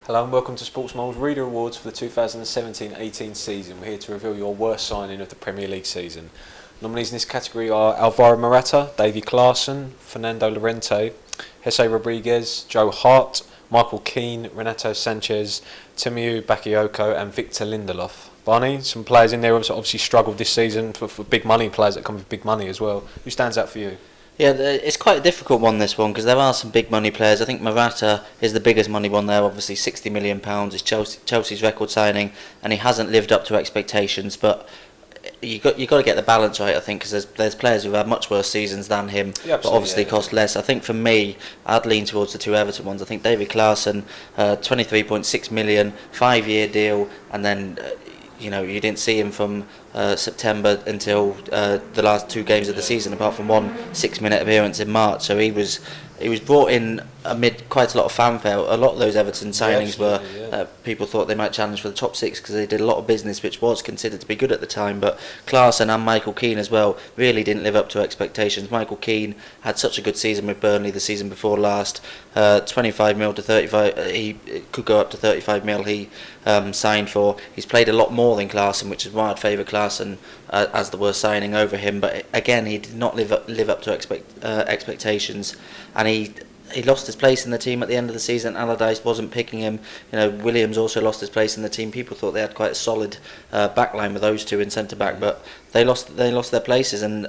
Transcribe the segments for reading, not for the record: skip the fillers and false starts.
Hello and welcome to Sports Mole's Reader Awards for the 2017-18 season. We're here to reveal your worst signing of the Premier League season. Nominees in this category are Alvaro Morata, Davy Klaassen, Fernando Llorente, Jesse Rodriguez, Joe Hart, Michael Keane, Renato Sanchez, Timiu Bakayoko and Victor Lindelof. Barney, some players in there obviously struggled this season for big money, players that come with big money as well. Who stands out for you? Yeah, it's quite a difficult one, this one, because there are some big money players. I think Morata is the biggest money one there, obviously £60 million. It's Chelsea's record signing, and he hasn't lived up to expectations, but you got to get the balance right, I think, because there's players who've had much worse seasons than him, but obviously cost less. I think for me, I'd lean towards the two Everton ones. I think David Klaassen, 23.6 million, 5-year deal, and then you didn't see him from September until the last two games of the season, apart from one 6-minute appearance in March. So he was brought in amid quite a lot of fanfare. A lot of those Everton signings were people thought they might challenge for the top six because they did a lot of business, which was considered to be good at the time. But Klaassen and Michael Keane as well really didn't live up to expectations. Michael Keane had such a good season with Burnley the season before last. 25 mil to 35. He could go up to 35 mil. He signed for. He's played a lot more than Klaassen, which is why I'd favour Klaassen as the worst signing over him. But again, he did not live up to expectations, and he lost his place in the team at the end of the season. Allardyce wasn't picking him. Williams also lost his place in the team. People thought they had quite a solid backline with those two in centre back, but they lost their places. And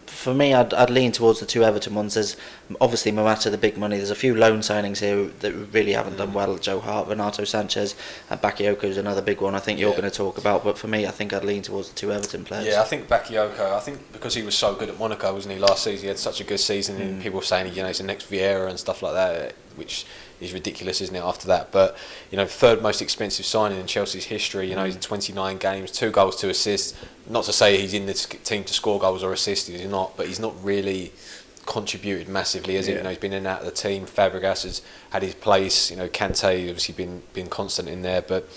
for me, I'd lean towards the two Everton ones. There's obviously Morata, the big money. There's a few loan signings here that really haven't done well. Joe Hart, Renato Sanchez, and Bakayoko is another big one I think you're going to talk about. But for me, I think I'd lean towards the two Everton players. Yeah, I think Bakayoko, because he was so good at Monaco, wasn't he, last season? He had such a good season, and people were saying, he's the next Vieira and stuff like that, which is ridiculous, isn't it, after that? But, third most expensive signing in Chelsea's history, he's in 29 games, 2 goals, 2 assists. Not to say he's in this team to score goals or assists, he's not, but he's not really contributed massively, has he? He's been in and out of the team. Fabregas has had his place. Kante obviously been constant in there, but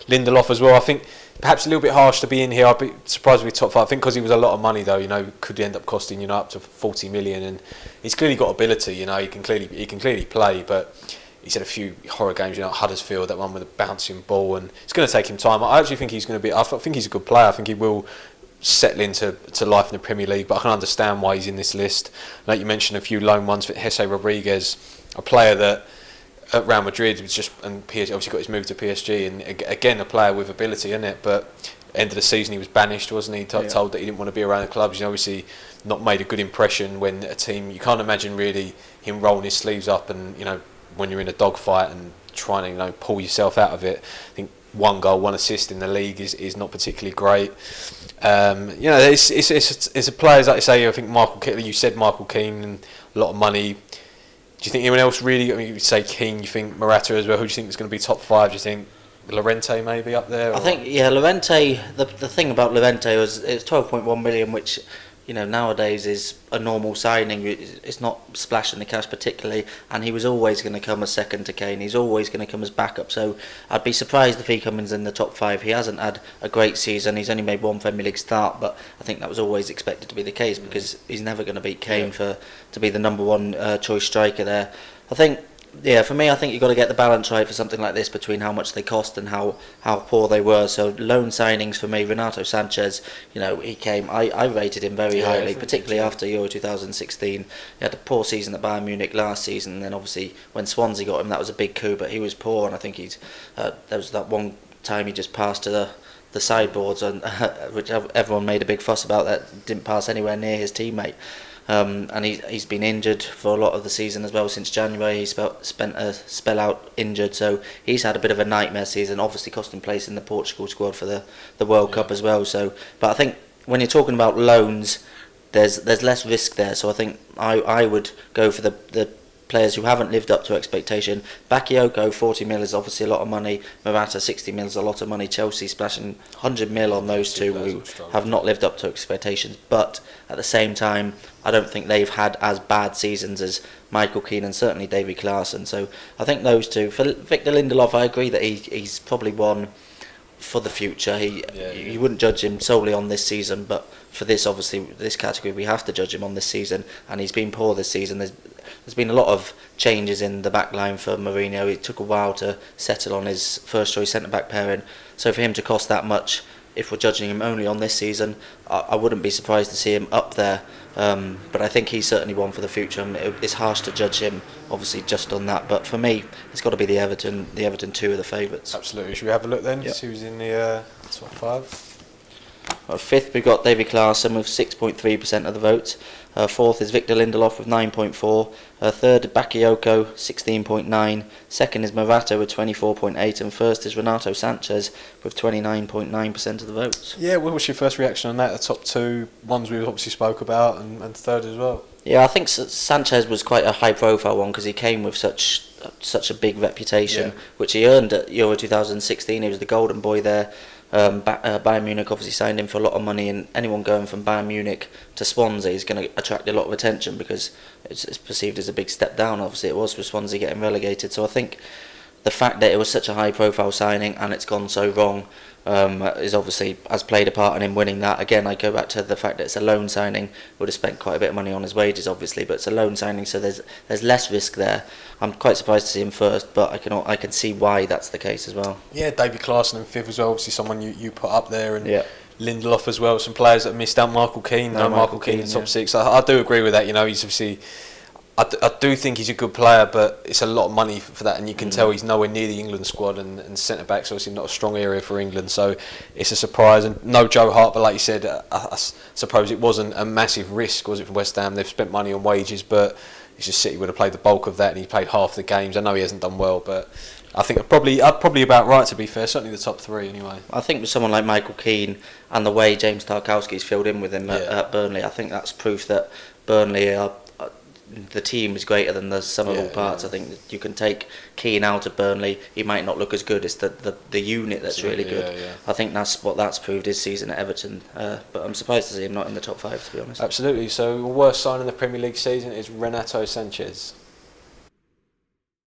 Lindelof as well. I think perhaps a little bit harsh to be in here. I'd be surprised with top 5. I think because he was a lot of money though. Could end up costing up to 40 million, and he's clearly got ability. He can clearly play, but he's had a few horror games, Huddersfield, that one with a bouncing ball, and it's going to take him time. I actually think he's going to be. I think he's a good player. I think he will settle into life in the Premier League, but I can understand why he's in this list. Like you mentioned, a few loan ones for Jesse Rodriguez, a player that at Real Madrid was and PSG obviously got his move to PSG, and again a player with ability, isn't it? But end of the season he was banished, wasn't he? Told that he didn't want to be around the clubs. Obviously not made a good impression when a team. You can't imagine really him rolling his sleeves up and when you're in a dogfight and trying to pull yourself out of it. I think 1 goal, 1 assist in the league is not particularly great. It's a players like I say. I think you said Michael Keane, and a lot of money. Do you think anyone else really? I mean, you say Keane. You think Morata as well. Who do you think is going to be top 5? Do you think Llorente maybe up there? I think Llorente. The thing about Llorente was it's 12.1 million, which nowadays is a normal signing. It's not splashing the cash particularly, and he was always going to come as second to Kane. He's always going to come as backup. So I'd be surprised if he comes in the top 5. He hasn't had a great season. He's only made 1 Premier League start, but I think that was always expected to be the case because he's never going to beat Kane to be the number 1 choice striker there. I think. Yeah, for me, I think you've got to get the balance right for something like this between how much they cost and how poor they were. So loan signings for me, Renato Sanchez, he came. I rated him very highly, particularly after Euro 2016. He had a poor season at Bayern Munich last season, and then obviously when Swansea got him, that was a big coup. But he was poor, and I think there was that one time he just passed to the sideboards, and which everyone made a big fuss about. That didn't pass anywhere near his teammate. And he's been injured for a lot of the season as well. Since January he's spent a spell out injured, so he's had a bit of a nightmare season, obviously cost him place in the Portugal squad for the World Cup as well. So, but I think when you're talking about loans, there's less risk there, so I think I would go for the players who haven't lived up to expectation. Bakayoko, 40 mil is obviously a lot of money. Morata, 60 mil is a lot of money. Chelsea splashing 100 mil on those two who have not lived up to expectations. But at the same time, I don't think they've had as bad seasons as Michael Keane and certainly Davy Klaassen. So I think those two. For Victor Lindelof, I agree that he's probably one for the future. You wouldn't judge him solely on this season, but for this category, we have to judge him on this season, and he's been poor this season. there's been a lot of changes in the back line for Mourinho. It took a while to settle on his first choice centre back pairing. So for him to cost that much, if we're judging him only on this season, I wouldn't be surprised to see him up there. But I think he's certainly one for the future. And it's harsh to judge him, obviously, just on that. But for me, it's got to be the Everton. The Everton 2 are the favourites. Absolutely. Should we have a look then? Yep. See who's in the top 5. Fifth, we've got David Klaassen with 6.3% of the vote. Fourth is Victor Lindelof with 9.4. Third, Bakayoko, 16.9. Second is Morata with 24.8. And first is Renato Sanchez with 29.9% of the votes. Yeah, what was your first reaction on that? The top 2 ones we obviously spoke about, and third as well. Yeah, I think Sanchez was quite a high-profile one because he came with such a big reputation, which he earned at Euro 2016. He was the golden boy there. Bayern Munich obviously signed him for a lot of money, and anyone going from Bayern Munich to Swansea is going to attract a lot of attention because it's perceived as a big step down. Obviously, it was for Swansea getting relegated. So I think the fact that it was such a high-profile signing and it's gone so wrong is obviously has played a part in him winning that. Again, I go back to the fact that it's a loan signing. Would have spent quite a bit of money on his wages, obviously, but it's a loan signing, so there's less risk there. I'm quite surprised to see him first, but I can see why that's the case as well. Yeah, David Klaassen in 5th as well. Obviously, someone you put up there, and Yeah. Lindelof as well. Some players that missed out. Michael Keane, Michael Keane in the top 6. I do agree with that. You know, he's obviously. I do think he's a good player, but it's a lot of money for that, and you can tell he's nowhere near the England squad, and centre back's obviously not a strong area for England, so it's a surprise. And no Joe Hart, but like you said, I suppose it wasn't a massive risk, was it, for West Ham? They've spent money on wages, but it's just City would have played the bulk of that, and he played half the games. I know he hasn't done well, but I think I'd probably about right, to be fair. Certainly the top 3 anyway. I think with someone like Michael Keane and the way James Tarkowski's filled in with him at Burnley, I think that's proof that Burnley are. The team is greater than the sum of all parts. I think that you can take Keane out of Burnley, he might not look as good. It's the unit that's really good. I think that's what that's proved his season at Everton. But I'm surprised to see him not in the top 5, to be honest. Absolutely. So, worst sign in the Premier League season is Renato Sanchez.